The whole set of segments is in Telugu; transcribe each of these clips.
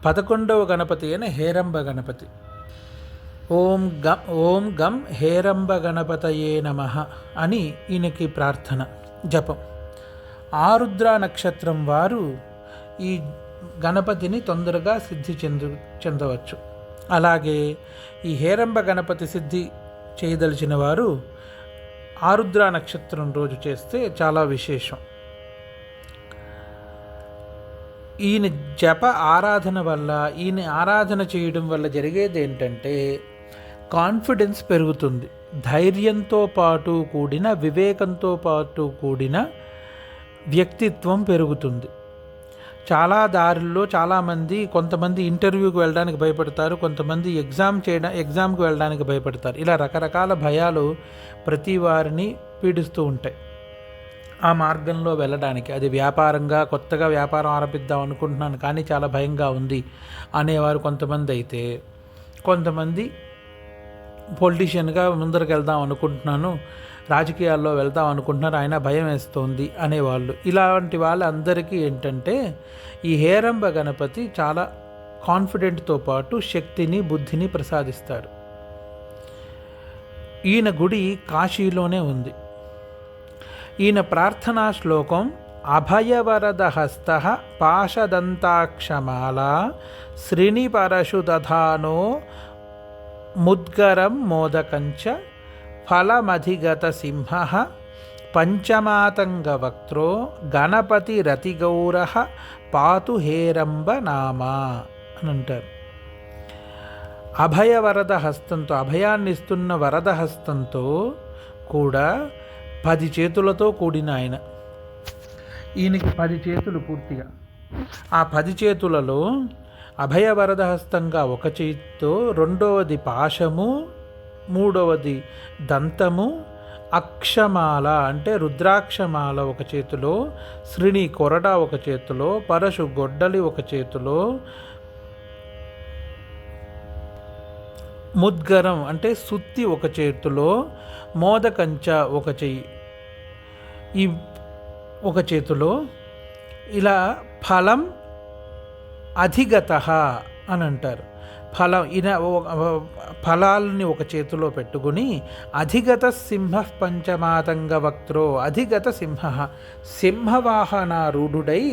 11వ గణపతి అయిన హేరంబ గణపతి. ఓం గం హేరంబ గణపతయే నమః అని ఈయనకి ప్రార్థన జపం. ఆరుద్ర నక్షత్రం వారు ఈ గణపతిని తొందరగా సిద్ధి చెందవచ్చు. అలాగే ఈ హేరంబ గణపతి సిద్ధి చేయదలిచిన వారు ఆరుద్ర నక్షత్రం రోజు చేస్తే చాలా విశేషం. ఈయన జప ఆరాధన వల్ల, ఈయన ఆరాధన చేయడం వల్ల జరిగేది ఏంటంటే కాన్ఫిడెన్స్ పెరుగుతుంది. ధైర్యంతో పాటు కూడిన, వివేకంతో పాటు కూడిన వ్యక్తిత్వం పెరుగుతుంది. చాలా దారుల్లో చాలామంది, కొంతమంది ఇంటర్వ్యూకి వెళ్ళడానికి భయపడతారు, కొంతమంది ఎగ్జామ్కి వెళ్ళడానికి భయపడతారు. ఇలా రకరకాల భయాలు ప్రతి వారిని పీడిస్తూ ఉంటాయి. ఆ మార్గంలో వెళ్ళడానికి, అది వ్యాపారంగా, కొత్తగా వ్యాపారం ఆరంభిద్దాం అనుకుంటున్నాను కానీ చాలా భయంగా ఉంది అనేవారు కొంతమంది అయితే, కొంతమంది పొలిటీషియన్గా ముందరికి వెళ్దాం అనుకుంటున్నాను, రాజకీయాల్లో వెళ్దాం అనుకుంటున్నారు, ఆయన భయం వేస్తోంది అనేవాళ్ళు. ఇలాంటి వాళ్ళందరికీ ఏంటంటే ఈ హేరంబ గణపతి చాలా కాన్ఫిడెంట్తో పాటు శక్తిని, బుద్ధిని ప్రసాదిస్తాడు. ఈయన గుడి కాశీలోనే ఉంది. ఈయన ప్రార్థనా శ్లోకం అభయవరదహస్త పాశదంతాక్షమాల శ్రీనిపరశు దధానో ముద్గరం మోదకంచ ఫలమధిగత సింహ పంచమాతంగవక్త్రో గణపతి రతిగౌర పాతు హేరంబ నామా అని అంటారు. అభయవరద హస్తంతో, అభయాన్ని ఇస్తున్న వరద హస్తంతో కూడా 10 చేతులతో కూడిన ఆయన. ఈయనకి 10 చేతులు పూర్తిగా. ఆ 10 చేతులలో అభయవరద హస్తంగా ఒక చేతితో, రెండవది పాశము, మూడవది దంతము, అక్షమాల అంటే రుద్రాక్షమాల ఒక చేతిలో, శ్రీని కొరడ ఒక చేతిలో, పరశు గొడ్డలి ఒక చేతిలో, ముద్గరం అంటే సుత్తి ఒక చేతిలో, మోదకంచ ఒక చెయ్యి ఈ ఒక చేతిలో, ఇలా ఫలం అధిగత అని అంటారు. ఫలాల్ని ఒక చేతిలో పెట్టుకుని అధిగత సింహ పంచమాతంగ వక్త్రో, అధిగత సింహ సింహవాహనారూఢుడై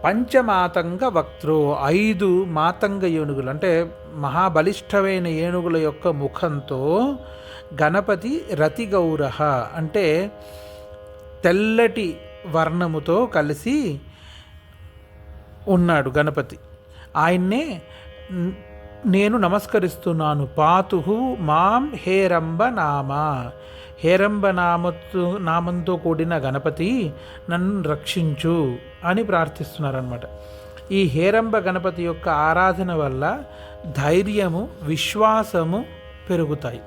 పంచమాతంగ వక్త్రో 5 మాతంగ ఏనుగులు అంటే మహాబలిష్టమైన ఏనుగుల యొక్క ముఖంతో గణపతి రతిగౌర అంటే తెల్లటి వర్ణముతో కలిసి ఉన్నాడు గణపతి. ఆయన్నే నేను నమస్కరిస్తున్నాను. పాతుహు మాం హేరంబ నామా, హేరంబ నామంతో కూడిన గణపతి నన్ను రక్షించు అని ప్రార్థిస్తున్నారన్నమాట. ఈ హేరంబ గణపతి యొక్క ఆరాధన వల్ల ధైర్యము, విశ్వాసము పెరుగుతాయి.